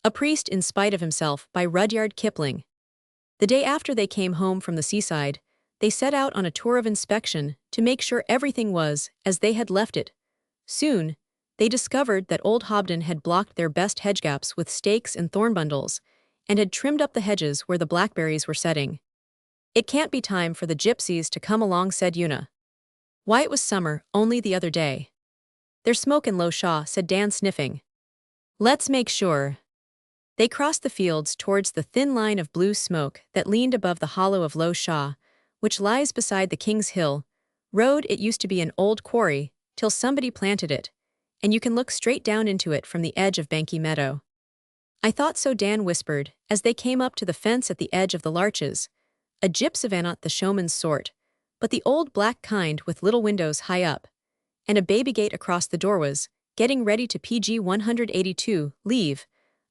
A Priest in Spite of Himself by Rudyard Kipling. The day after they came home from the seaside, they set out on a tour of inspection to make sure everything was as they had left it. Soon, they discovered that old Hobden had blocked their best hedge gaps with stakes and thorn bundles, and had trimmed up the hedges where the blackberries were setting. "It can't be time for the gypsies to come along," said Una. "Why, it was summer, only the other day." "There's smoke in Low Shaw," said Dan, sniffing. "Let's make sure." They crossed the fields towards the thin line of blue smoke that leaned above the hollow of Low Shaw, which lies beside the King's Hill road. It used to be an old quarry, till somebody planted it, and you can look straight down into it from the edge of Banky Meadow. "I thought so," Dan whispered, as they came up to the fence at the edge of the larches. A gypsy, not the showman's sort, but the old black kind with little windows high up, and a baby gate across the doorways, getting ready to PG 182, leave.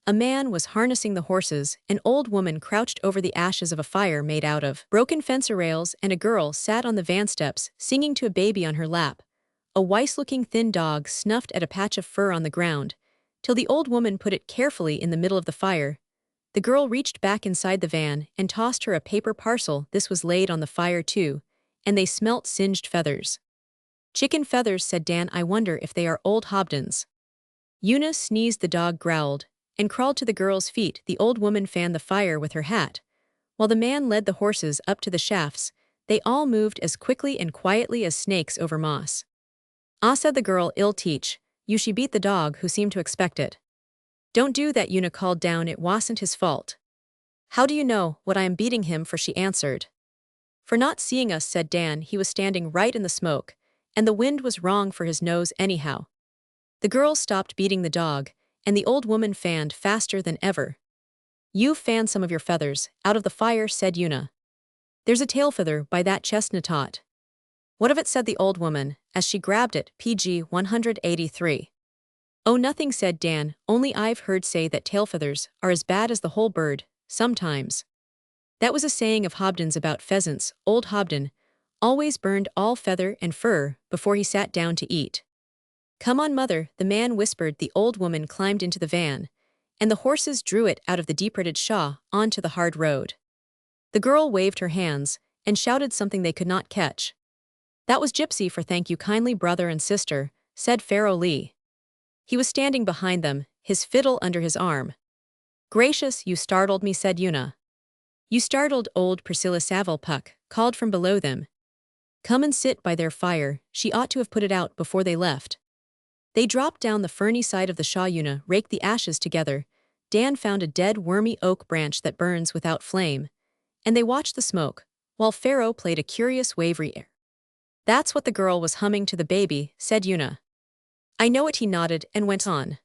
A man was harnessing the horses, an old woman crouched over the ashes of a fire made out of broken fence rails, and a girl sat on the van steps singing to a baby on her lap. A wise-looking thin dog snuffed at a patch of fur on the ground, till the old woman put it carefully in the middle of the fire. The girl reached back inside the van and tossed her a paper parcel. This was laid on the fire too, and they smelt singed feathers. "Chicken feathers," said Dan. "I wonder if they are old Hobden's." Una sneezed. The dog growled and crawled to the girl's feet. The old woman fanned the fire with her hat, while the man led the horses up to the shafts. They all moved as quickly and quietly as snakes over moss. "Ah," said the girl, "ill teach you." She beat the dog, who seemed to expect it. "Don't do that," Una called down. "It wasn't his fault." "How do you know what I am beating him for?" she answered. "For not seeing us," said Dan. "He was standing right in the smoke, and the wind was wrong for his nose anyhow." The girl stopped beating the dog, and the old woman fanned faster than ever. "You've fanned some of your feathers out of the fire," said Una. "There's a tail feather by that chestnut taut." "What of it?" said the old woman, as she grabbed it. PG 183. "Oh, nothing," said Dan, "only I've heard say that tail feathers are as bad as the whole bird, sometimes." That was a saying of Hobden's about pheasants. Old Hobden always burned all feather and fur before he sat down to eat. "Come on, mother," the man whispered. The old woman climbed into the van, and the horses drew it out of the deep-rutted shaw onto the hard road. The girl waved her hands and shouted something they could not catch. "That was gypsy for thank you kindly, brother and sister," said Pharaoh Lee. He was standing behind them, his fiddle under his arm. "Gracious, you startled me," said Una. "You startled old Priscilla Saville," Puck called from below them. "Come and sit by their fire. She ought to have put it out before they left." They dropped down the ferny side of the shaw. Una raked the ashes together. Dan found a dead, wormy oak branch that burns without flame, and they watched the smoke, while Pharaoh played a curious wavery air. "That's what the girl was humming to the baby," said Una. "I know it," he nodded and went on.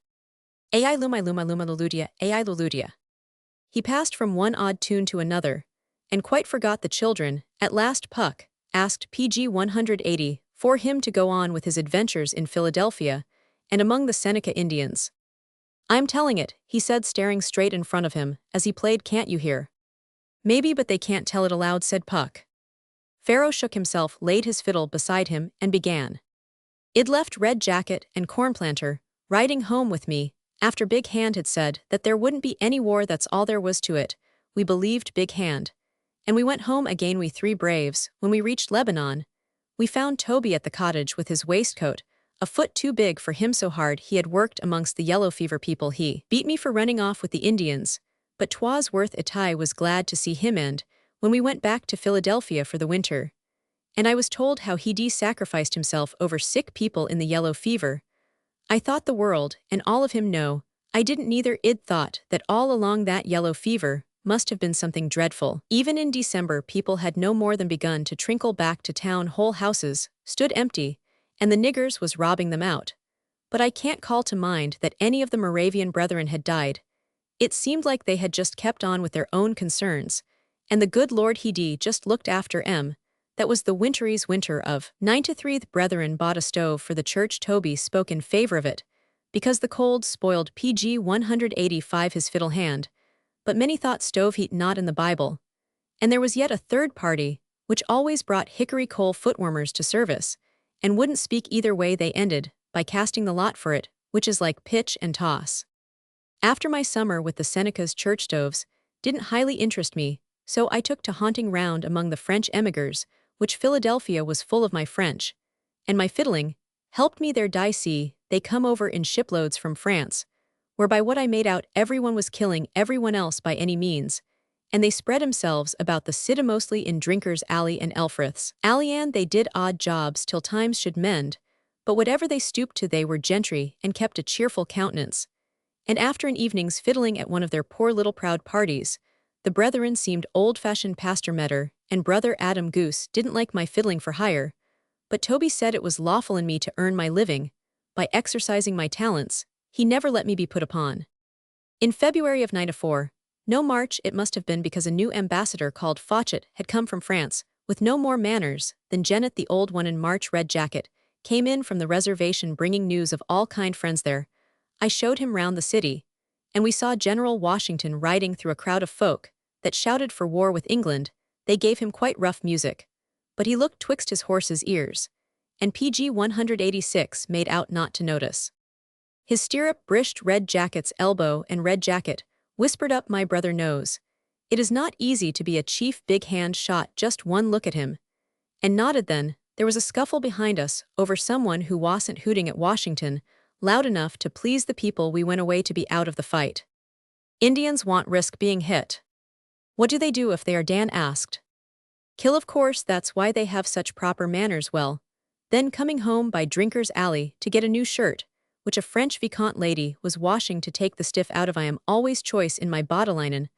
"Ai luma luma luma luludia, ai luludia." He passed from one odd tune to another, and quite forgot the children. At last Puck asked PG 180 for him to go on with his adventures in Philadelphia and among the Seneca Indians. "I'm telling it," he said, staring straight in front of him as he played "Can't You Hear?" "Maybe, but they can't tell it aloud," said Puck. Pharaoh shook himself, laid his fiddle beside him, and began. "I'd left Red Jacket and Cornplanter riding home with me after Big Hand had said that there wouldn't be any war. That's all there was to it. We believed Big Hand. And we went home again, we three braves. When we reached Lebanon, we found Toby at the cottage with his waistcoat a foot too big for him, so hard he had worked amongst the yellow fever people. He beat me for running off with the Indians, but 'twas worth it. I was glad to see him, and when we went back to Philadelphia for the winter, and I was told how he'd sacrificed himself over sick people in the yellow fever, I thought the world and all of him. No, I didn't neither. I'd thought that all along that yellow fever must have been something dreadful. Even in December people had no more than begun to trickle back to town. Whole houses stood empty, and the niggers was robbing them out. But I can't call to mind that any of the Moravian brethren had died. It seemed like they had just kept on with their own concerns, and the good Lord he'd just looked after 'em. That was the wintery's winter of '93. The brethren bought a stove for the church. Toby spoke in favor of it, because the cold spoiled PG 185 his fiddle hand, but many thought stove heat not in the Bible. And there was yet a third party, which always brought hickory coal footwarmers to service, and wouldn't speak either way. They ended by casting the lot for it, which is like pitch and toss. After my summer with the Seneca's church stoves didn't highly interest me, so I took to haunting round among the French emigrants, which Philadelphia was full of my French, and my fiddling helped me their dicey, they come over in shiploads from France, where by what I made out everyone was killing everyone else by any means, and they spread themselves about the city mostly in Drinkers' Alley and Elfrith's Alley, and they did odd jobs till times should mend, but whatever they stooped to they were gentry and kept a cheerful countenance. And after an evening's fiddling at one of their poor little proud parties, the brethren seemed old-fashioned. Pastor Metter and brother Adam Goose didn't like my fiddling for hire, but Toby said it was lawful in me to earn my living by exercising my talents. He never let me be put upon. In February of '94, no March it must have been, because a new ambassador called Fawcett had come from France, with no more manners than Janet the old one in March red jacket, came in from the reservation bringing news of all kind friends there. I showed him round the city, and we saw General Washington riding through a crowd of folk that shouted for war with England. They gave him quite rough music, but he looked twixt his horse's ears, and PG 186 made out not to notice. His stirrup brished red jacket's elbow, and red jacket whispered up my brother nose, "It is not easy to be a chief." Big hand shot just one look at him, and nodded. Then there was a scuffle behind us over someone who wasn't hooting at Washington loud enough to please the people. We went away to be out of the fight. Indians want risk being hit. What do they do if they are? Dan asked. Kill, of course. That's why they have such proper manners. Well, then coming home by Drinkers' Alley to get a new shirt, which a French Vicomte lady was washing to take the stiff out of. I am always choice in my bodilinen.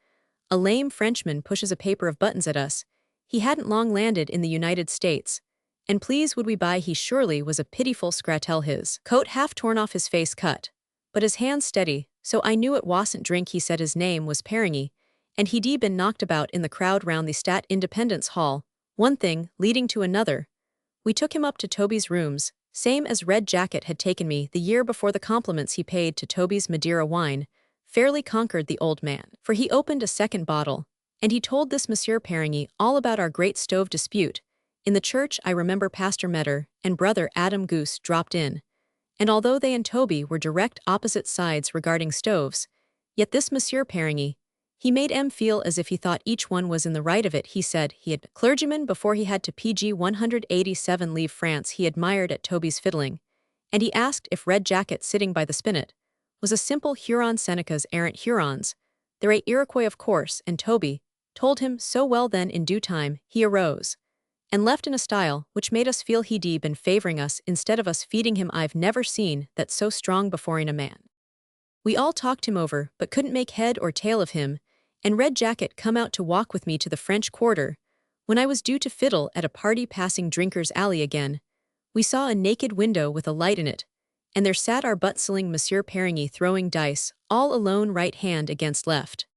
A lame Frenchman pushes a paper of buttons at us. He hadn't long landed in the United States, and please would we buy? He surely was a pitiful scrattel, his coat half torn off, his face cut, but his hands steady, so I knew it wasn't drink. He said his name was Perringy, and he'd been knocked about in the crowd round the Stat Independence Hall, one thing leading to another. We took him up to Toby's rooms, same as Red Jacket had taken me the year before. The compliments he paid to Toby's Madeira wine fairly conquered the old man, for he opened a second bottle, and he told this Monsieur Perringy all about our great stove dispute. In the church, I remember Pastor Metter and brother Adam Goose dropped in, and although they and Toby were direct opposite sides regarding stoves, yet this Monsieur Perringy, he made em feel as if he thought each one was in the right of it. He said he had clergyman before he had to PG 187 leave France. He admired at Toby's fiddling, and he asked if Red Jacket sitting by the spinet was a simple Huron. Seneca's errant Hurons. They're a Iroquois, of course, and Toby told him so. Well, then in due time he arose and left in a style which made us feel he'd been favoring us instead of us feeding him. I've never seen that so strong before in a man. We all talked him over but couldn't make head or tail of him, and Red Jacket come out to walk with me to the French Quarter. When I was due to fiddle at a party passing Drinkers' Alley again, we saw a naked window with a light in it, and there sat our butt-sling Monsieur Perringy throwing dice, all alone, right hand against left.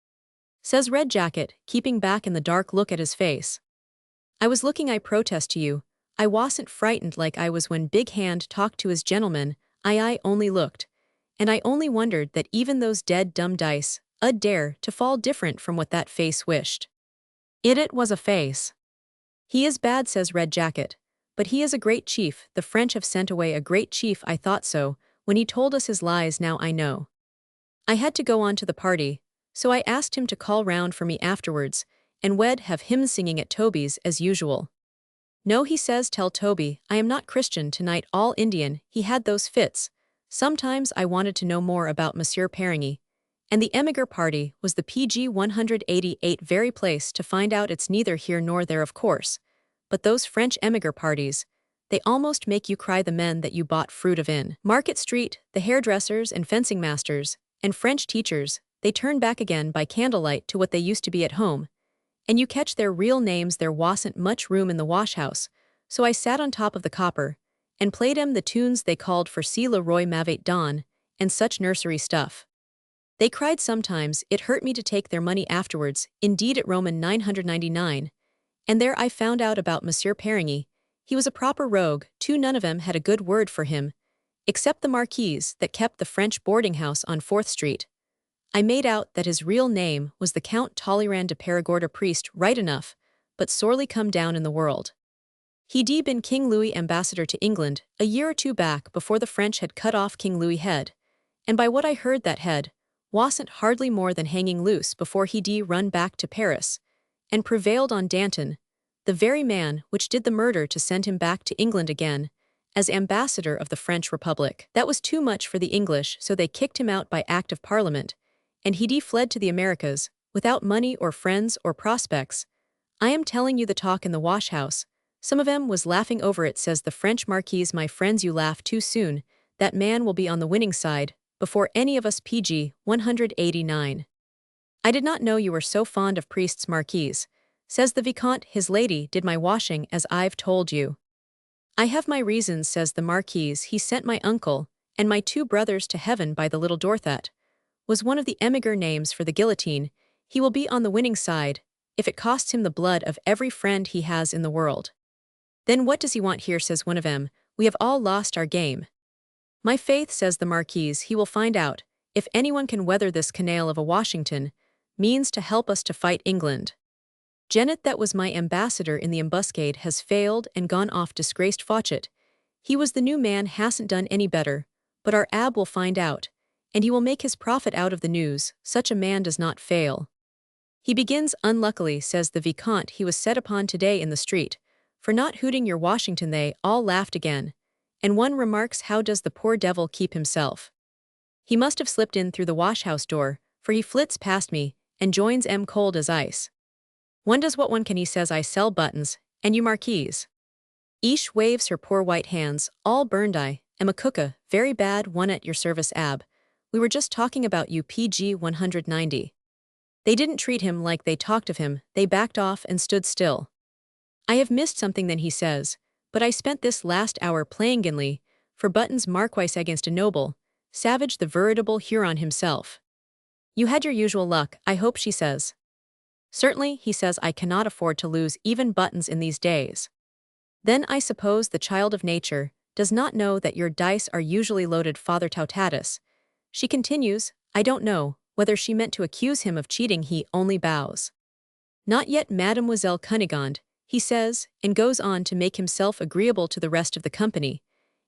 Says Red Jacket, keeping back in the dark look at his face. I was looking, I protest to you. I wasn't frightened like I was when Big Hand talked to his gentleman. I only looked, and I only wondered that even those dead dumb dice 'ud dare to fall different from what that face wished. It was a face. He is bad, says Red Jacket, but he is a great chief. The French have sent away a great chief. I thought so when he told us his lies. Now I know. I had to go on to the party, so I asked him to call round for me afterwards, and we'd have him singing at Toby's as usual. No, he says, tell Toby I am not Christian tonight, all Indian. He had those fits. Sometimes I wanted to know more about Monsieur Perringy, and the Emigrant party was the PG 188 very place to find out. It's neither here nor there, of course, but those French Emigrant parties, they almost make you cry. The men that you bought fruit of in Market Street, the hairdressers and fencing masters, and French teachers, they turn back again by candlelight to what they used to be at home, and you catch their real names. There wasn't much room in the washhouse, so I sat on top of the copper and played 'em the tunes they called for Si le Roi m'avait don, and such nursery stuff. They cried sometimes. It hurt me to take their money afterwards. Indeed, at Roman 999, and there I found out about Monsieur Perringy. He was a proper rogue, too. None of 'em had a good word for him, except the Marquise that kept the French boarding house on 4th Street. I made out that his real name was the Count Talleyrand de Perigord, a priest, right enough, but sorely come down in the world. He'd been King Louis ambassador to England a year or two back before the French had cut off King Louis' head, and by what I heard that head wasn't hardly more than hanging loose before he'd run back to Paris, and prevailed on Danton, the very man which did the murder, to send him back to England again, as ambassador of the French Republic. That was too much for the English, so they kicked him out by Act of Parliament, and he'd fled to the Americas, without money or friends or prospects. I am telling you the talk in the wash-house. Some of 'em was laughing over it, says the French Marquise. My friends, you laugh too soon. That man will be on the winning side, before any of us. PG 189. I did not know you were so fond of priests, Marquise, says the Vicomte. His lady did my washing, as I've told you. I have my reasons, says the Marquise. He sent my uncle and my 2 brothers to heaven by the little Dorthat. Was one of the emigre names for the guillotine. He will be on the winning side, if it costs him the blood of every friend he has in the world. Then what does he want here, says one of 'em. We have all lost our game. My faith, says the Marquise, he will find out, if anyone can weather this canal of a Washington, means to help us to fight England. Janet, that was my ambassador in the embuscade, has failed and gone off disgraced. Fawcett, he was the new man, hasn't done any better, but our Ab will find out, and he will make his profit out of the news. Such a man does not fail. He begins unluckily, says the Vicomte. He was set upon today in the street, for not hooting your Washington. They all laughed again, and one remarks, how does the poor devil keep himself? He must have slipped in through the wash-house door, for he flits past me, and joins M cold as ice. One does what one can, he says. I sell buttons, and you, Marquise? Ish waves her poor white hands, all burned. I am a cooka, very bad one, at your service, Ab. We were just talking about you. PG 190. They didn't treat him like they talked of him, they backed off and stood still. I have missed something then, he says, but I spent this last hour playing Ginley, for buttons, Marquise, against a noble, savage, the veritable Huron himself. You had your usual luck, I hope, she says. Certainly, he says. I cannot afford to lose even buttons in these days. Then I suppose the child of nature does not know that your dice are usually loaded, Father Tautatus. She continues. I don't know whether she meant to accuse him of cheating. He only bows. Not yet, Mademoiselle Cunégonde, he says, and goes on to make himself agreeable to the rest of the company.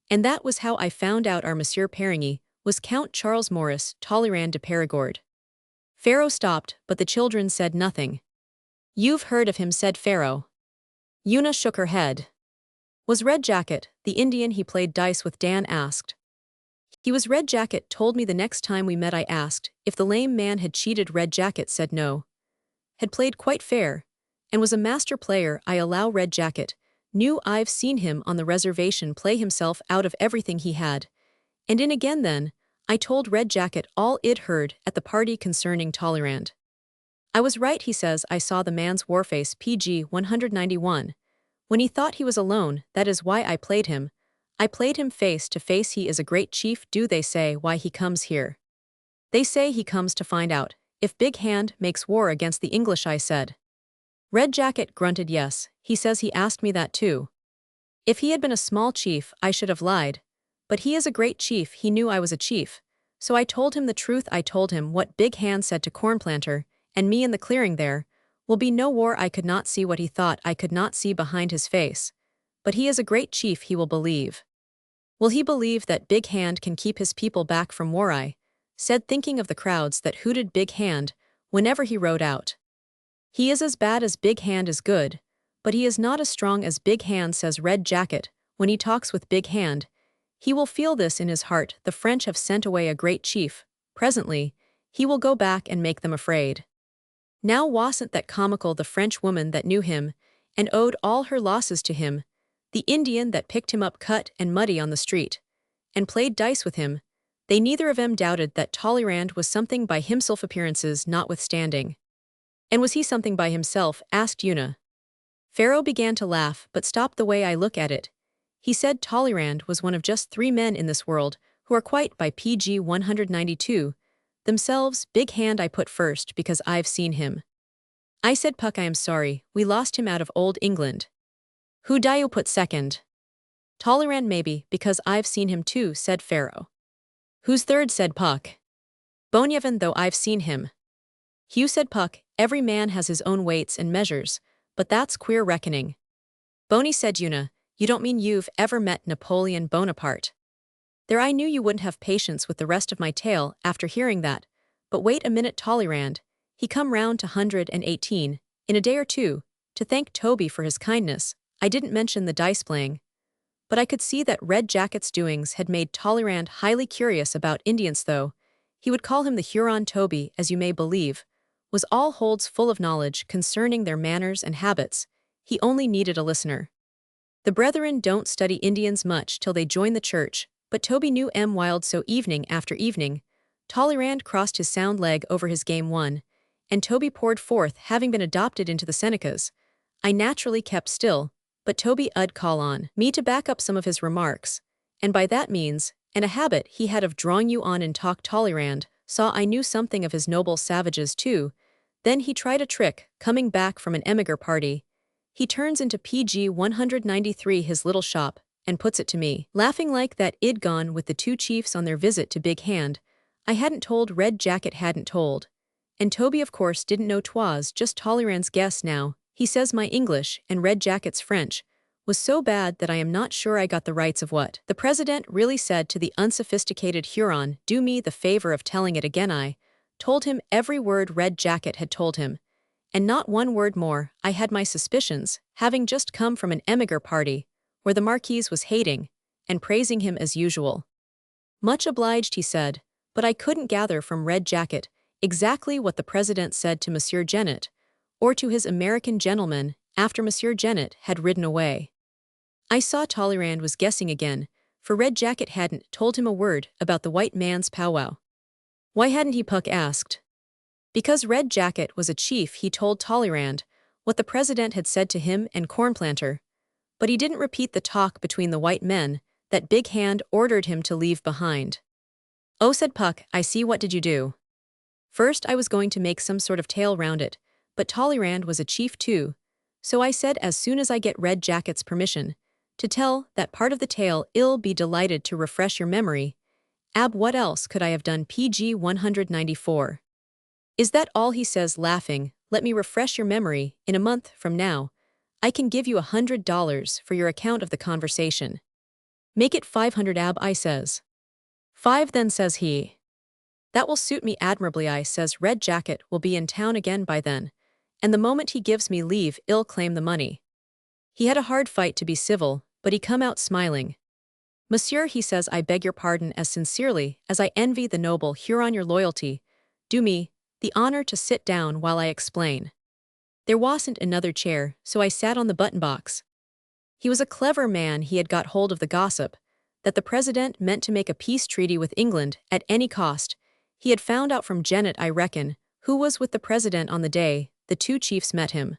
And that was how I found out our Monsieur Perigny was Count Charles Maurice Talleyrand de Perigord. Pharaoh stopped, but the children said nothing. You've heard of him, said Pharaoh. Una shook her head. Was Red Jacket the Indian he played dice with? Dan asked. He was. Red Jacket told me the next time we met. I asked if the lame man had cheated. Red Jacket said no. Had played quite fair, and was a master player. I allow Red Jacket knew. I've seen him on the reservation play himself out of everything he had, and in again. Then I told Red Jacket all I'd heard at the party concerning Talleyrand. I was right, he says. I saw the man's warface. PG 191. When he thought he was alone, that is why I played him. I played him face to face. He is a great chief. Do they say why he comes here? They say he comes to find out if Big Hand makes war against the English, I said. Red Jacket grunted yes. He says he asked me that too. If he had been a small chief, I should have lied. But he is a great chief. He knew I was a chief. So I told him the truth. I told him what Big Hand said to Cornplanter and me in the clearing. There will be no war. I could not see what he thought. I could not see behind his face. But he is a great chief. He will believe. Will he believe that Big Hand can keep his people back from war? I said, thinking of the crowds that hooted Big Hand whenever he rode out. He is as bad as Big Hand is good, but he is not as strong as Big Hand, says Red Jacket. When he talks with Big Hand, he will feel this in his heart. The French have sent away a great chief. Presently, he will go back and make them afraid. Now wasn't that comical, the French woman that knew him and owed all her losses to him, the Indian that picked him up cut and muddy on the street, and played dice with him. They neither of them doubted that Talleyrand was something by himself, appearances notwithstanding. And was he something by himself? Asked Una. Pharaoh began to laugh, but stopped. The way I look at it, he said, Talleyrand was one of just 3 men in this world who are quite by. PG 192. Themselves. Big Hand I put first because I've seen him. I said, Puck, I am sorry, we lost him out of old England. Who do you put second? Talleyrand, maybe, because I've seen him too, said Pharaoh. Who's third? Said Puck. Bonyeven, though I've seen him. Hugh, said Puck. Every man has his own weights and measures, but that's queer reckoning. Boney, said Una. You don't mean you've ever met Napoleon Bonaparte? There, I knew you wouldn't have patience with the rest of my tale after hearing that, But wait a minute, Talleyrand. He come round to 118, in a day or two, to thank Toby for his kindness. I didn't mention the dice playing. But I could see that Red Jacket's doings had made Talleyrand highly curious about Indians, though. He would call him the Huron. Toby, as you may believe, was all holds full of knowledge concerning their manners and habits. He only needed a listener. The brethren don't study Indians much till they join the church, but Toby knew 'em wild, so evening after evening, Talleyrand crossed his sound leg over his game one, and Toby poured forth, having been adopted into the Senecas. I naturally kept still, but Toby 'ud call on me to back up some of his remarks, and by that means, and a habit he had of drawing you on in talk, Talleyrand saw I knew something of his noble savages too. Then he tried a trick, coming back from an emigre party. He turns into PG 193 his little shop, and puts it to me, laughing like that I'd gone with the two chiefs on their visit to Big Hand. I hadn't told, Red Jacket hadn't told. And Toby of course didn't know 'twas just Talleyrand's guess now. He says my English, and Red Jacket's French, was so bad that I am not sure I got the rights of what the president really said to the unsophisticated Huron. Do me the favor of telling it again. I told him every word Red Jacket had told him, and not one word more. I had my suspicions, having just come from an emigre party, where the Marquis was hating and praising him as usual. Much obliged, he said, but I couldn't gather from Red Jacket exactly what the president said to Monsieur Genet, or to his American gentleman, after Monsieur Genet had ridden away. I saw Talleyrand was guessing again, for Red Jacket hadn't told him a word about the white man's powwow. Why hadn't he? Puck asked. Because Red Jacket was a chief. He told Talleyrand what the president had said to him and Cornplanter, but he didn't repeat the talk between the white men that Big Hand ordered him to leave behind. Oh, said Puck, I see. What did you do? First I was going to make some sort of tale round it, but Talleyrand was a chief too, so I said as soon as I get Red Jacket's permission to tell that part of the tale, I'll be delighted to refresh your memory. What else could I have done? PG 194. Is that all? He says, laughing. Let me refresh your memory. In a month from now, I can give you $100 for your account of the conversation. Make it 500. I says. 5 then, says he. That will suit me admirably. I says. Red Jacket will be in town again by then, and the moment he gives me leave, I'll claim the money. He had a hard fight to be civil, but he come out smiling. Monsieur, he says, I beg your pardon as sincerely as I envy the noble Huron your loyalty. Do me the honor to sit down while I explain. There wasn't another chair, so I sat on the button box. He was a clever man. He had got hold of the gossip that the president meant to make a peace treaty with England at any cost. He had found out from Genet, I reckon, who was with the president on the day the two chiefs met him.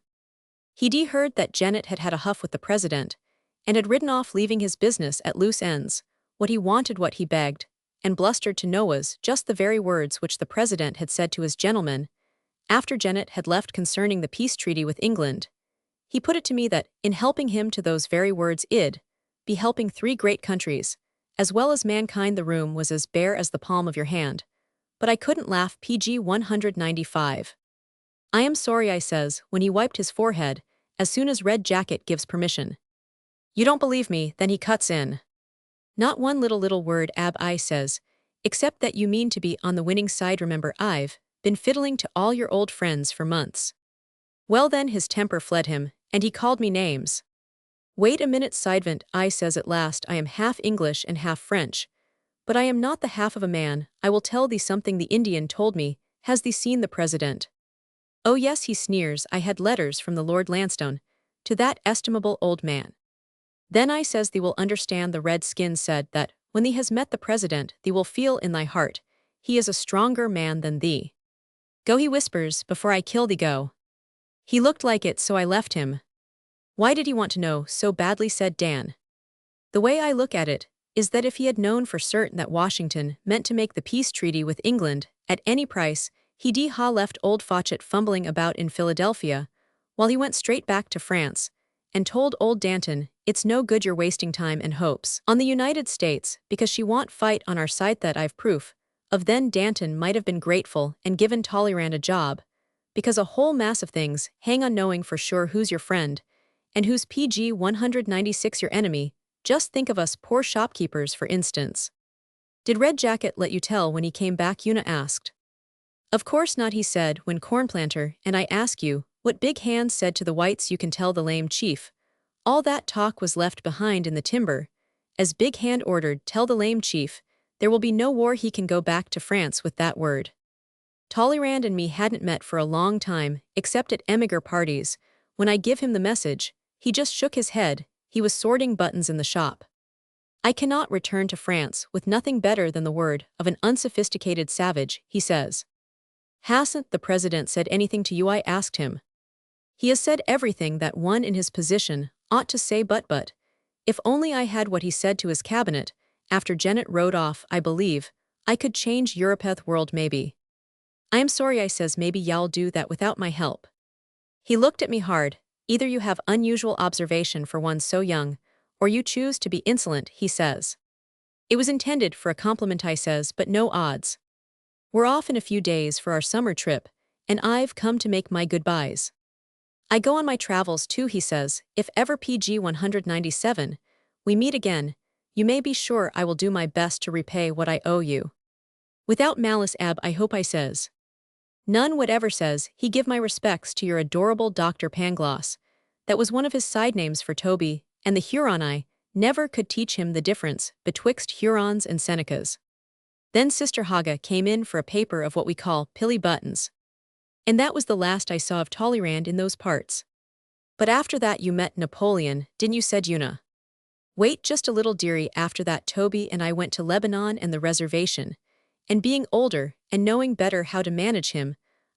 He'd heard that Genet had had a huff with the president, and had ridden off, leaving his business at loose ends. What he wanted, what he begged, and blustered to know was just the very words which the president had said to his gentleman after Genet had left concerning the peace treaty with England. He put it to me that, in helping him to those very words, I'd be helping 3 great countries, as well as mankind. The room was as bare as the palm of your hand, but I couldn't laugh. PG 195. I am sorry, I says, when he wiped his forehead, as soon as Red Jacket gives permission. You don't believe me? Then he cuts in. Not one little word, I says, except that you mean to be on the winning side. Remember, I've been fiddling to all your old friends for months. Well then, his temper fled him, and he called me names. Wait a minute, Sidevant, I says at last. I am half English and half French, but I am not the half of a man. I will tell thee something the Indian told me. Has thee seen the president? Oh yes, he sneers. I had letters from the Lord Lansdowne to that estimable old man. Then I says, thee will understand. The Redskin said that when thee has met the president, thee will feel in thy heart he is a stronger man than thee. Go, he whispers, before I kill thee, go. He looked like it, so I left him. Why did he want to know so badly? Said Dan. The way I look at it is that if he had known for certain that Washington meant to make the peace treaty with England at any price, he'd left old Fawcett fumbling about in Philadelphia, while he went straight back to France, and told old Danton, it's no good you're wasting time and hopes on the United States, because she won't fight on our side. That I've proof of. Then Danton might have been grateful and given Talleyrand a job, because a whole mass of things hang on knowing for sure who's your friend, and who's PG 196 your enemy. Just think of us poor shopkeepers, for instance. Did Red Jacket let you tell when he came back? Una asked. Of course not, he said, when Cornplanter and I ask you, what Big Hand said to the whites you can tell the lame chief. All that talk was left behind in the timber. As Big Hand ordered, tell the lame chief, there will be no war, he can go back to France with that word. Talleyrand and me hadn't met for a long time, except at emigre parties. When I give him the message, he just shook his head. He was sorting buttons in the shop. I cannot return to France with nothing better than the word of an unsophisticated savage, he says. Hasn't the president said anything to you? I asked him. He has said everything that one in his position ought to say, but, if only I had what he said to his cabinet, after Janet rode off, I believe, I could change Europeth world maybe. I am sorry, I says, maybe y'all do that without my help. He looked at me hard. Either you have unusual observation for one so young, or you choose to be insolent, he says. It was intended for a compliment, I says, but no odds. We're off in a few days for our summer trip, and I've come to make my goodbyes. I go on my travels too, he says. If ever PG 197, we meet again, you may be sure I will do my best to repay what I owe you. Without malice, Ab, I hope, I says. None whatever, says he. Give my respects to your adorable Dr. Pangloss. That was one of his side names for Toby, and the Huron I never could teach him the difference betwixt Hurons and Senecas. Then Sister Haga came in for a paper of what we call pilly buttons. And that was the last I saw of Talleyrand in those parts. But after that you met Napoleon, didn't you, said Una. Wait just a little, dearie. After that Toby and I went to Lebanon and the reservation, and being older and knowing better how to manage him,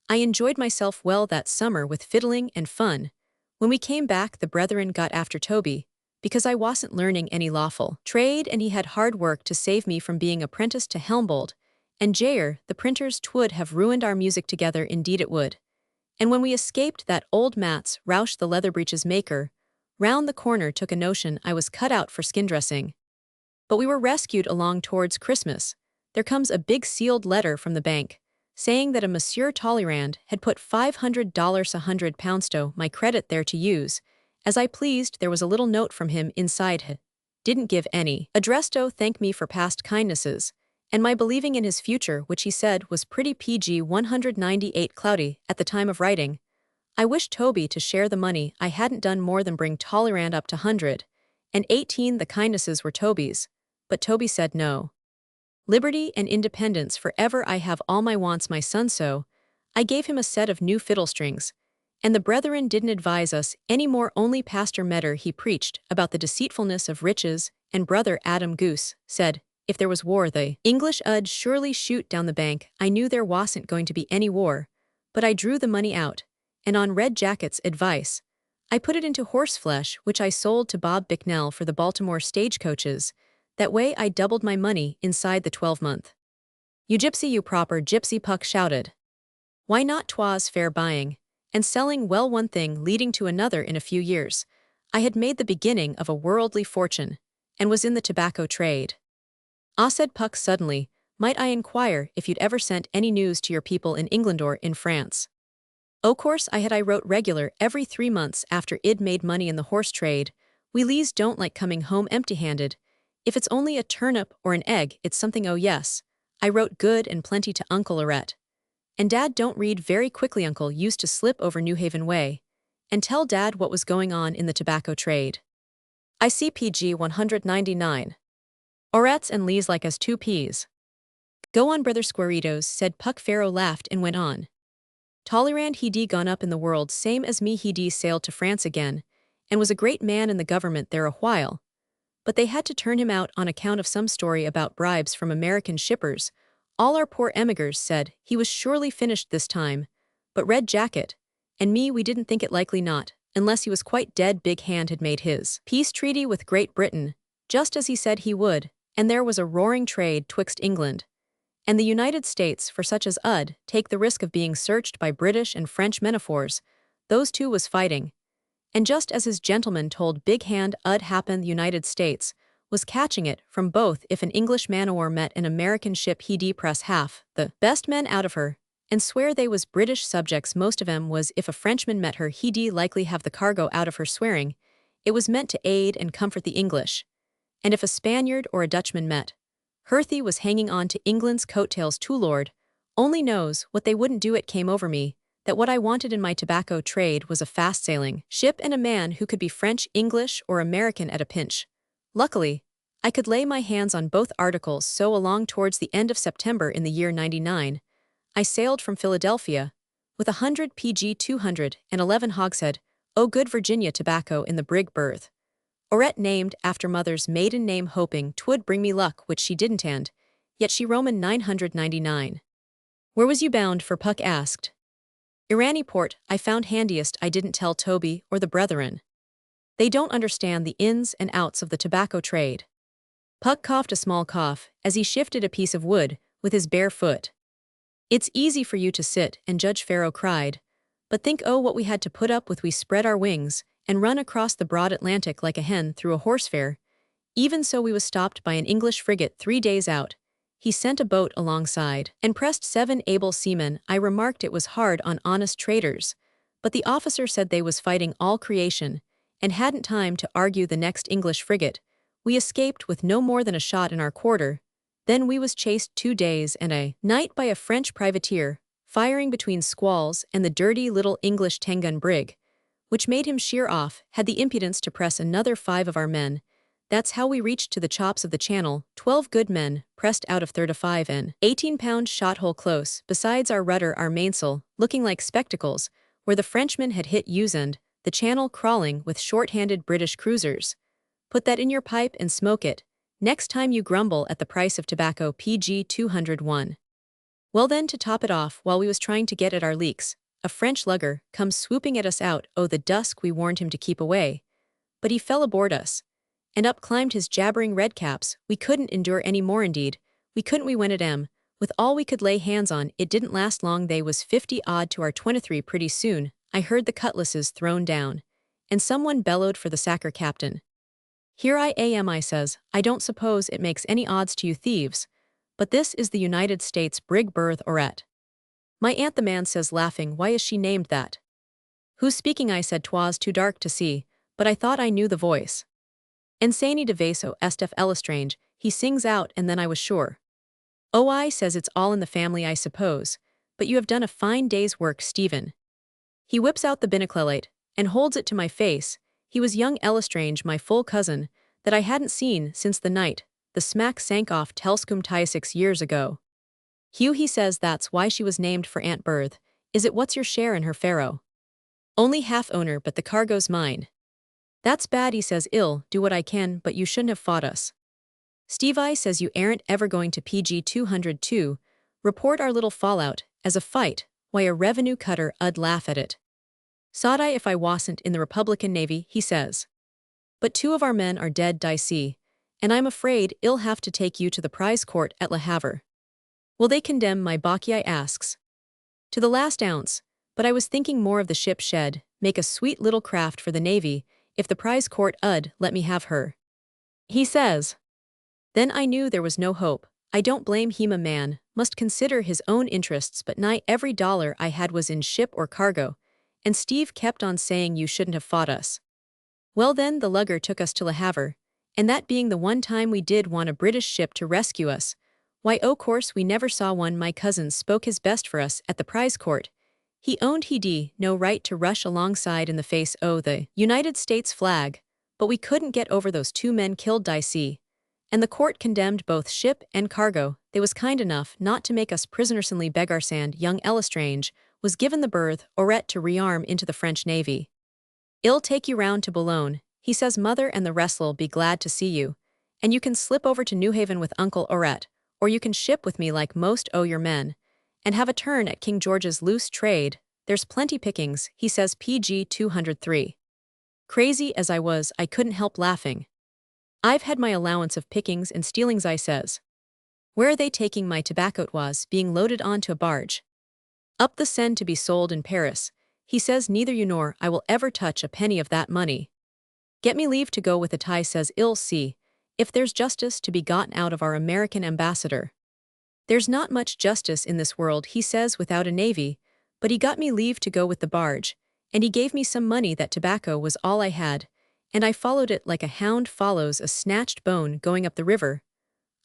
I enjoyed myself well that summer with fiddling and fun. When we came back the brethren got after Toby, because I wasn't learning any lawful trade, and he had hard work to save me from being apprenticed to Helmbold and Jayer, the printers. 'Twould have ruined our music together, indeed it would. And when we escaped that old Mats Roush, the leather breeches maker, round the corner took a notion I was cut out for skin dressing. But we were rescued along towards Christmas. There comes a big sealed letter from the bank, saying that a Monsieur Talleyrand had put $500 £100 to my credit there to use as I pleased. There was a little note from him inside. Didn't give any address to thank me for past kindnesses, and my believing in his future, which he said was pretty PG 198 cloudy at the time of writing. I wished Toby to share the money. I hadn't done more than bring Talleyrand up to 118. The kindnesses were Toby's, but Toby said no. Liberty and independence forever. I have all my wants, my son, so I gave him a set of new fiddle strings, and the brethren didn't advise us any more. Only Pastor Metter, he preached about the deceitfulness of riches, and Brother Adam Goose said, if there was war the English 'ud surely shoot down the bank. I knew there wasn't going to be any war, but I drew the money out, and on Red Jacket's advice, I put it into horseflesh, which I sold to Bob Bicknell for the Baltimore stagecoaches. That way I doubled my money inside the 12-month. You gypsy, you proper gypsy, Puck shouted. Why not? 'Twas fair buying and selling, well, one thing leading to another. In a few years, I had made the beginning of a worldly fortune, and was in the tobacco trade. Ah, said Puck suddenly, might I inquire if you'd ever sent any news to your people in England or in France? O' course I had. I wrote regular every 3 months after I'd made money in the horse trade. We Lees don't like coming home empty-handed. If it's only a turnip or an egg, it's something. Oh yes, I wrote good and plenty to Uncle Lorette. And Dad don't read very quickly. Uncle used to slip over New Haven way and tell Dad what was going on in the tobacco trade. I see PG 199. Orettes and Lees like as 2 peas. Go on, Brother Squaritos, said Puck. Pharaoh laughed and went on. Talleyrand he'd gone up in the world same as me. He'd sailed to France again, and was a great man in the government there a while. But they had to turn him out on account of some story about bribes from American shippers. All our poor emigrants said he was surely finished this time, but Red Jacket and me, we didn't think it likely not, unless he was quite dead. Big Hand had made his peace treaty with Great Britain, just as he said he would, and there was a roaring trade twixt England and the United States for such as take the risk of being searched by British and French men of wars. Those two was fighting. And just as his gentleman told Big Hand happen, the United States was catching it from both. If an English man-o-war met an American ship, he'd press half the best men out of her and swear they was British subjects. Most of 'em was. If a Frenchman met her, he'd likely have the cargo out of her, swearing it was meant to aid and comfort the English. And if a Spaniard or a Dutchman met, Herthie was hanging on to England's coattails too. Lord, Only knows what they wouldn't do. It came over me that what I wanted in my tobacco trade was a fast-sailing ship and a man who could be French, English, or American at a pinch. Luckily, I could lay my hands on both articles, so along towards the end of September in the year 99, I sailed from Philadelphia with 100 PG 211 hogshead, O good Virginia tobacco in the brig berth. Orette named after mother's maiden name, hoping 'twould bring me luck, which she didn't, and yet she Roman 999. Where was you bound for? Puck asked. Irani port, I found handiest. I didn't tell Toby or the brethren. They don't understand the ins and outs of the tobacco trade. Puck coughed a small cough as he shifted a piece of wood with his bare foot. It's easy for you to sit and judge, Pharaoh cried. But think what we had to put up with. We spread our wings and run across the broad Atlantic like a hen through a horse fair. Even so, we was stopped by an English frigate 3 days out. He sent a boat alongside and pressed 7 able seamen. I remarked it was hard on honest traders, but the officer said they was fighting all creation and hadn't time to argue. The next English frigate, we escaped with no more than a shot in our quarter. Then we was chased 2 days and a night by a French privateer, firing between squalls and the dirty little English 10-gun brig, which made him sheer off, had the impudence to press another 5 of our men. That's how we reached to the chops of the channel, 12 good men, pressed out of 35 and 18-pound shot hole close, besides our rudder, our mainsail, looking like spectacles, where the Frenchmen had hit and the channel crawling with short-handed British cruisers. Put that in your pipe and smoke it, next time you grumble at the price of tobacco. PG 201. Well then, to top it off, while we was trying to get at our leaks, a French lugger comes swooping at us out the dusk. We warned him to keep away, but he fell aboard us, and up climbed his jabbering redcaps. We couldn't endure any more, indeed. We couldn't. We went at 'em with all we could lay hands on. It didn't last long. They was 50 odd to our 23. Pretty soon, I heard the cutlasses thrown down, and someone bellowed for the sacker captain. Here I am, I says. I don't suppose it makes any odds to you thieves, but this is the United States brig berth Orette. My aunt, the man says, laughing. Why is she named that? Who's speaking? I said. 'Twas too dark to see, but I thought I knew the voice. Insani de vaso estef elastrange, he sings out, and then I was sure. Oh, I says, it's all in the family, I suppose, but you have done a fine day's work, Stephen. He whips out the binoclelate and holds it to my face. He was young Elastrange, my full cousin, that I hadn't seen since the night the smack sank off Telscombe 6 years ago. Hugh, he says, that's why she was named for Aunt Berth. Is it? What's your share in her, Pharaoh? Only half owner, but the cargo's mine. That's bad, he says. Ill, do what I can, but you shouldn't have fought us. Steve, I says, you aren't ever going to PG 202, report our little fallout as a fight. Why, a revenue cutter 'ud laugh at it. Sod I if I wasn't in the Republican Navy, he says. But 2 of our men are dead, Dicey, and I'm afraid I'll have to take you to the prize court at Le Havre. Will they condemn my Bacchi? I asks. To the last ounce, but I was thinking more of the ship shed, make a sweet little craft for the Navy, if the prize court 'ud let me have her. He says. Then I knew there was no hope. I don't blame him. A man must consider his own interests, but nigh every dollar I had was in ship or cargo, and Steve kept on saying you shouldn't have fought us. Well then, the lugger took us to Le Havre, and that being the one time we did want a British ship to rescue us, why course we never saw one. My cousin spoke his best for us at the prize court. He owned he'd no right to rush alongside in the face the United States flag, but we couldn't get over those 2 men killed, Dicey, and the court condemned both ship and cargo. They was kind enough not to make us prisoners. Begarsand, young Elastrange, was given the berth Orette to rearm into the French Navy. I'll take you round to Boulogne, he says. Mother and the rest'll be glad to see you, and you can slip over to New Haven with Uncle Orette, or you can ship with me like most your men, and have a turn at King George's loose trade. There's plenty pickings, he says. PG 203. Crazy as I was, I couldn't help laughing. I've had my allowance of pickings and stealings, I says. Where are they taking my tobacco? It was being loaded onto a barge up the Seine to be sold in Paris, he says. Neither you nor I will ever touch a penny of that money. Get me leave to go with it, I says. I'll see if there's justice to be gotten out of our American ambassador. There's not much justice in this world, he says, without a navy, but he got me leave to go with the barge, and he gave me some money. That tobacco was all I had, and I followed it like a hound follows a snatched bone going up the river.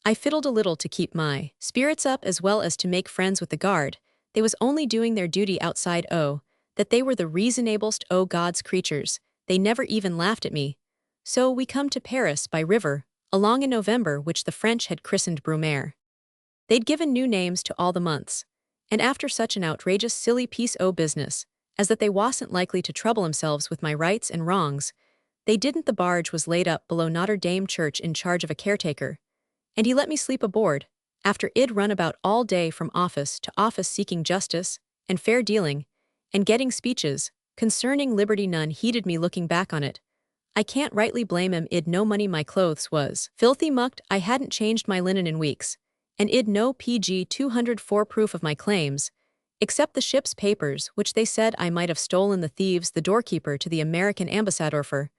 I fiddled a little to keep my spirits up as well as to make friends with the guard. They was only doing their duty outside. Oh, that they were the reasonablest God's creatures. They never even laughed at me. So we come to Paris by river, along in November which the French had christened Brumaire. They'd given new names to all the months. And after such an outrageous silly piece o' business, as that they wasn't likely to trouble themselves with my rights and wrongs, they didn't. The barge was laid up below Notre Dame Church in charge of a caretaker, and he let me sleep aboard, after I'd run about all day from office to office seeking justice, and fair dealing, and getting speeches, concerning liberty. None heeded me. Looking back on it, I can't rightly blame him. I'd no money, my clothes was filthy mucked, I hadn't changed my linen in weeks, and I'd no PG 204 proof of my claims, except the ship's papers which they said I might have stolen. The thieves, the doorkeeper to the American ambassador for,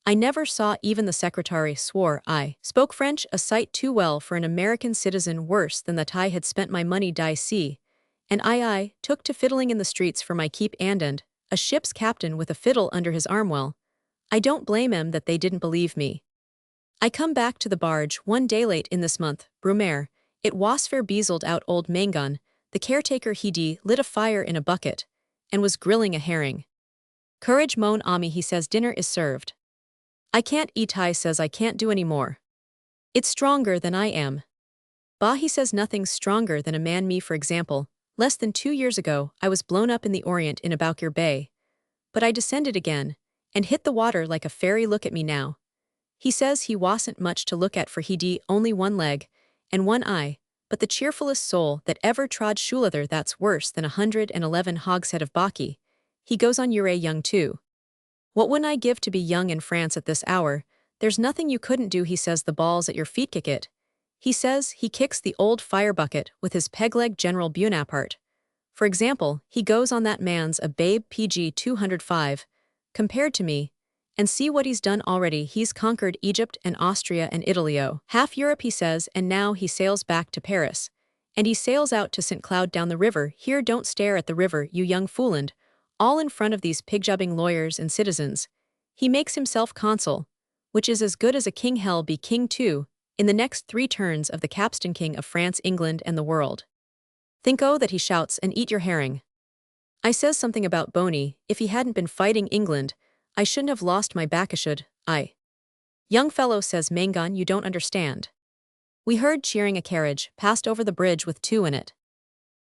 I never saw. Even the secretary swore I spoke French a sight too well for an American citizen. Worse than that, I had spent my money see, and I took to fiddling in the streets for my keep. And a ship's captain with a fiddle under his arm. Well, I don't blame him that they didn't believe me. I come back to the barge one day late in this month, Brumaire. It was fair beazled out. Old Mangon, the caretaker, he lit a fire in a bucket, and was grilling a herring. Courage, mon ami, he says, dinner is served. I can't eat. I says I can't do any more. It's stronger than I am. Bah, he says, nothing's stronger than a man. Me, for example, less than 2 years ago, I was blown up in the Orient in Aboukir Bay. But I descended again, and hit the water like a fairy. Look at me now. He says he wasn't much to look at, for he'd only one leg, and one eye, but the cheerfulest soul that ever trod shoe leather. That's worse than 111 hogshead of baccy. He goes on, you're young too. What wouldn't I give to be young in France at this hour? There's nothing you couldn't do. He says the ball's at your feet, kick it. He says he kicks the old fire bucket with his peg leg. General Bonaparte, for example, he goes on, that man's a babe, PG 205, compared to me, and see what he's done already. He's conquered Egypt and Austria and Italy, oh, half Europe, he says, and now he sails back to Paris. And he sails out to St. Cloud down the river. Here, don't stare at the river, you young fooland, all in front of these pig-jobbing lawyers and citizens. He makes himself consul, which is as good as a king. Hell be king too, in the next 3 turns of the capstan, king of France, England, and the world. Think oh that he shouts, and eat your herring. I says something about Boney. If he hadn't been fighting England, I shouldn't have lost my back. I should. Young fellow, says Mangon, you don't understand. We heard cheering. A carriage passed over the bridge with 2 in it.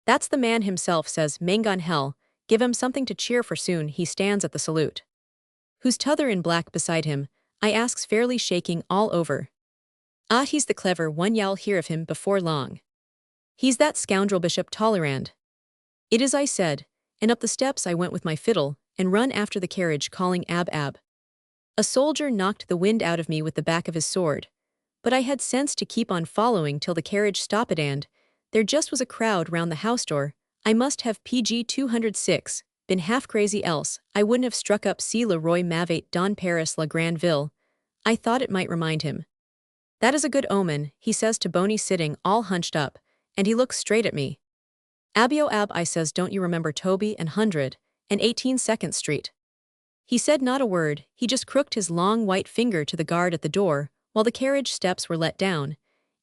That's the man himself, says Mangon. Hell, give him something to cheer for. Soon he stands at the salute. Who's t'other in black beside him? I asks, fairly shaking all over. Ah, he's the clever one. Y'all hear of him before long. He's that scoundrel Bishop Talleyrand. It is, I said, and up the steps I went with my fiddle, and run after the carriage, calling ab ab. A soldier knocked the wind out of me with the back of his sword, but I had sense to keep on following till the carriage stopped, and there just was a crowd round the house door. I must have PG 206, been half crazy, else I wouldn't have struck up C. Le Roi m'avait dans Paris la grande ville. I thought it might remind him. That is a good omen, he says to Boney, sitting all hunched up, and he looks straight at me. Abio ab, I says, don't you remember Toby and 118 Street? He said not a word. He just crooked his long white finger to the guard at the door, while the carriage steps were let down,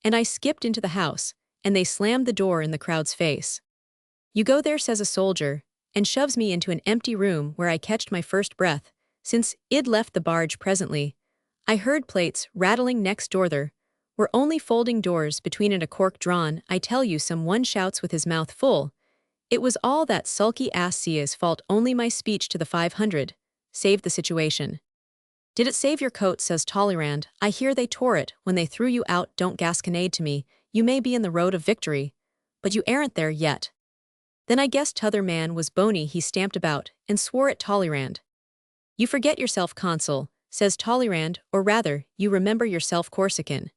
and I skipped into the house, and they slammed the door in the crowd's face. You go there, says a soldier, and shoves me into an empty room where I catched my first breath, since I'd left the barge. Presently I heard plates rattling next door. There were only folding doors between and a cork drawn. I tell you, someone shouts with his mouth full. It was all that sulky ass Sia's fault. Only my speech to the 500 saved the situation. Did it save your coat, says Talleyrand. I hear they tore it when they threw you out. Don't gasconade to me. You may be in the road of victory, but you aren't there yet. Then I guessed t'other man was Boney. He stamped about and swore at Talleyrand. You forget yourself, consul, says Talleyrand, or rather, you remember yourself, Corsican.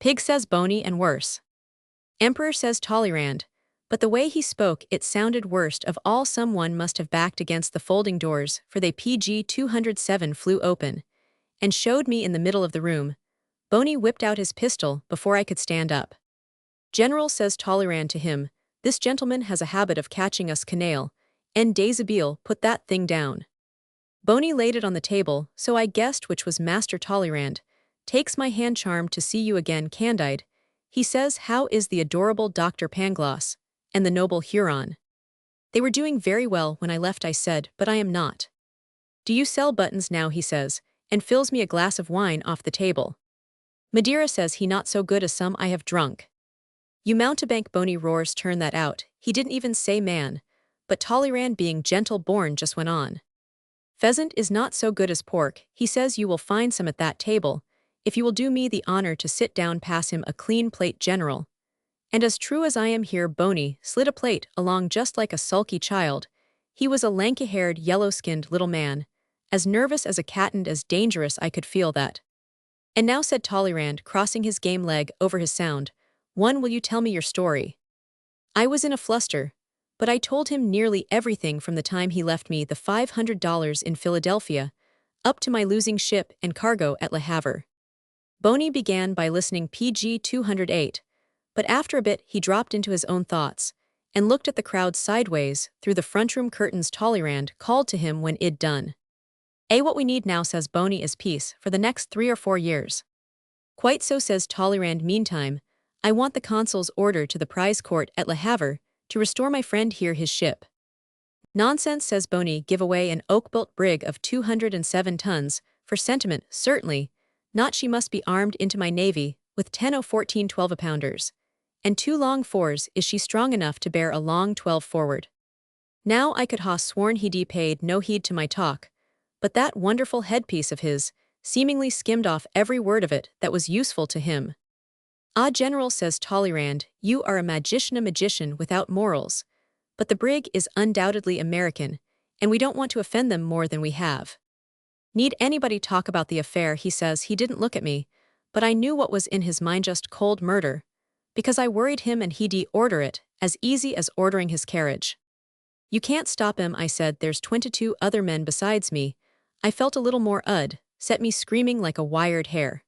Pig, says Boney, and worse. Emperor, says Talleyrand, but the way he spoke, it sounded worst of all. Someone must have backed against the folding doors, for they PG 207 flew open, and showed me in the middle of the room. Boney whipped out his pistol before I could stand up. General, says Talleyrand to him, this gentleman has a habit of catching us canaille, and Deshabille, put that thing down. Boney laid it on the table, so I guessed which was Master Talleyrand. Takes my hand, charmed to see you again, Candide. He says, how is the adorable Dr. Pangloss and the noble Huron? They were doing very well when I left, I said, but I am not. Do you sell buttons now, he says, and fills me a glass of wine off the table. Madeira says he not so good as some I have drunk. You mountebank, Boney roars, turn that out, he didn't even say man, but Talleyrand being gentle born just went on. Pheasant is not so good as pork, he says you will find some at that table, if you will do me the honor to sit down, pass him a clean plate, General. And as true as I am here, Boney slid a plate along just like a sulky child. He was a lanky-haired, yellow-skinned little man, as nervous as a cat and as dangerous, I could feel that. And now, said Talleyrand, crossing his game leg over his sound, one, will you tell me your story? I was in a fluster, but I told him nearly everything from the time he left me the $500 in Philadelphia, up to my losing ship and cargo at Le Havre. Boney began by listening PG 208, but after a bit he dropped into his own thoughts, and looked at the crowd sideways through the front-room curtains. Talleyrand called to him when it'd done. What we need now, says Boney, is peace for the next 3 or 4 years. Quite so, says Talleyrand. Meantime, I want the consul's order to the prize court at Le Havre to restore my friend here his ship. Nonsense, says Boney, give away an oak-built brig of 207 tons, for sentiment, certainly, not she must be armed into my navy with 10 o 14 12-pounders, and 2 long 4s, is she strong enough to bear a long 12 forward. Now I could ha' sworn he'd paid no heed to my talk, but that wonderful headpiece of his seemingly skimmed off every word of it that was useful to him. Ah, General, says Talleyrand, you are a magician without morals, but the brig is undoubtedly American, and we don't want to offend them more than we have. Need anybody talk about the affair? He says he didn't look at me, but I knew what was in his mind, just cold murder, because I worried him and he'd order it, as easy as ordering his carriage. You can't stop him, I said, there's 22 other men besides me. I felt a little more set me screaming like a wired hare.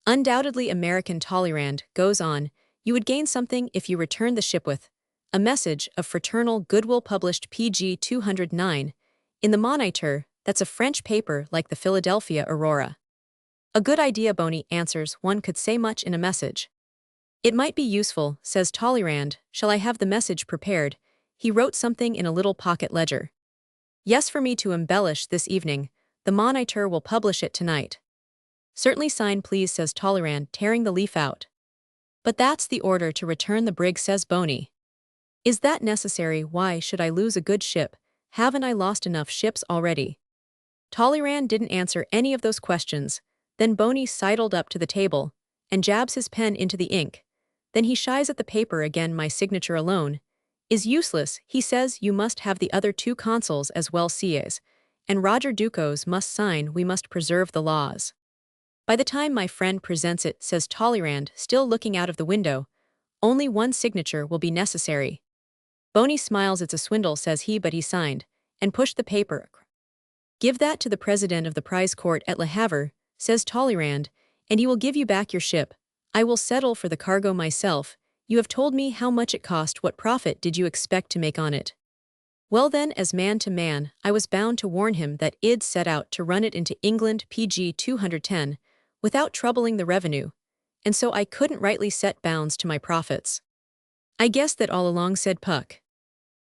Undoubtedly American, Talleyrand goes on, you would gain something if you returned the ship with a message of fraternal goodwill published PG 209 in the Moniteur, that's a French paper like the Philadelphia Aurora. A good idea, Boney answers, one could say much in a message. It might be useful, says Talleyrand, shall I have the message prepared? He wrote something in a little pocket ledger. Yes, for me to embellish this evening, the Moniteur will publish it tonight. Certainly, sign please, says Talleyrand, tearing the leaf out. But that's the order to return the brig, says Boney. Is that necessary? Why should I lose a good ship? Haven't I lost enough ships already? Talleyrand didn't answer any of those questions. Then Boney sidled up to the table and jabs his pen into the ink. Then he shies at the paper again. My signature alone is useless, he says. You must have the other 2 consuls as well, CAs, and Roger Ducos must sign. We must preserve the laws. By the time my friend presents it, says Talleyrand, still looking out of the window, only 1 signature will be necessary. Boney smiles. It's a swindle, says he, but he signed and pushed the paper. Give that to the president of the prize court at Le Havre, says Talleyrand, and he will give you back your ship. I will settle for the cargo myself. You have told me how much it cost. What profit did you expect to make on it? Well then, as man to man, I was bound to warn him that I'd set out to run it into England PG 210, without troubling the revenue, and so I couldn't rightly set bounds to my profits. I guessed that all along, said Puck.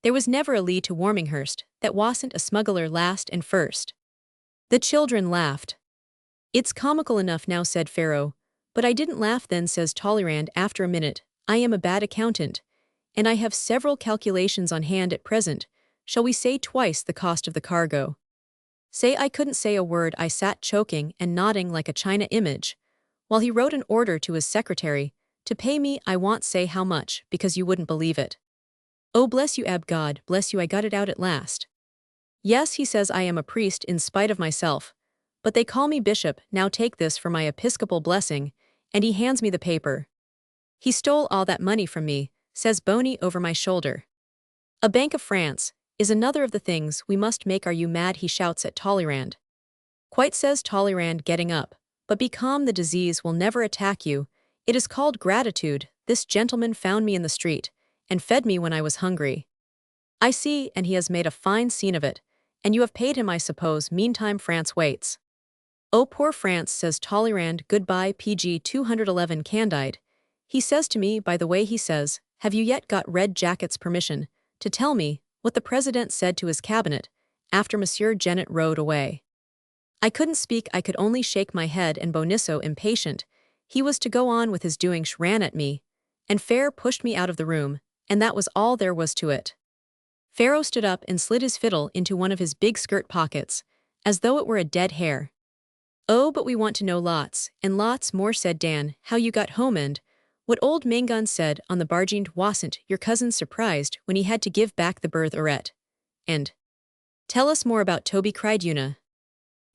There was never a Lee to Warminghurst that wasn't a smuggler last and first. The children laughed. It's comical enough now, said Pharaoh, but I didn't laugh then, says Talleyrand after a minute. I am a bad accountant, and I have several calculations on hand at present. Shall we say twice the cost of the cargo? Say I couldn't say a word. I sat choking and nodding like a china image, while he wrote an order to his secretary to pay me. I won't say how much, because you wouldn't believe it. Oh, bless you, Ab, God bless you, I got it out at last. Yes, he says, I am a priest in spite of myself, but they call me bishop. Now take this for my episcopal blessing, and he hands me the paper. He stole all that money from me, says Boney over my shoulder. A Bank of France is another of the things we must make. Are you mad? He shouts at Talleyrand. Quite, says Talleyrand, getting up, but be calm, the disease will never attack you. It is called gratitude. This gentleman found me in the street and fed me when I was hungry. I see, and he has made a fine scene of it, and you have paid him, I suppose. Meantime France waits. Oh, poor France, says Talleyrand. Goodbye, PG 211, Candide. He says to me, by the way, he says, have you yet got Red Jacket's permission to tell me what the president said to his cabinet after Monsieur Genet rode away? I couldn't speak, I could only shake my head, and Bonisso, impatient, he was to go on with his doings, ran at me, and Fair pushed me out of the room, and that was all there was to it. Pharaoh stood up and slid his fiddle into one of his big skirt pockets, as though it were a dead hare. Oh, but we want to know lots, and lots more, said Dan, how you got home and what old Mangun said on the barging. Wasn't your cousin surprised when he had to give back the berth Oret? And tell us more about Toby, cried Una.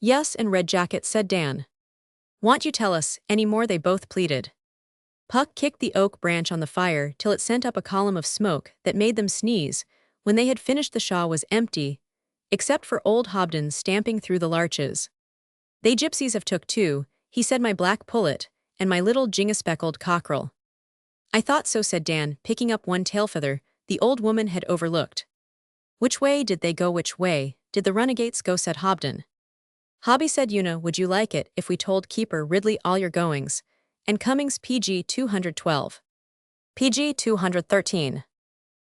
Yes, and Red Jacket, said Dan. Want you tell us any more, they both pleaded. Puck kicked the oak branch on the fire till it sent up a column of smoke that made them sneeze. When they had finished, the shaw was empty, except for old Hobden stamping through the larches. They gypsies have took too, he said, my black pullet, and my little jinga-speckled cockerel. I thought so, said Dan, picking up one tail feather the old woman had overlooked. Which way did they go, which way did the runagates go, said Hobden. Hobby, said Una, would you like it if we told Keeper Ridley all your goings and comings? PG 212. PG 213.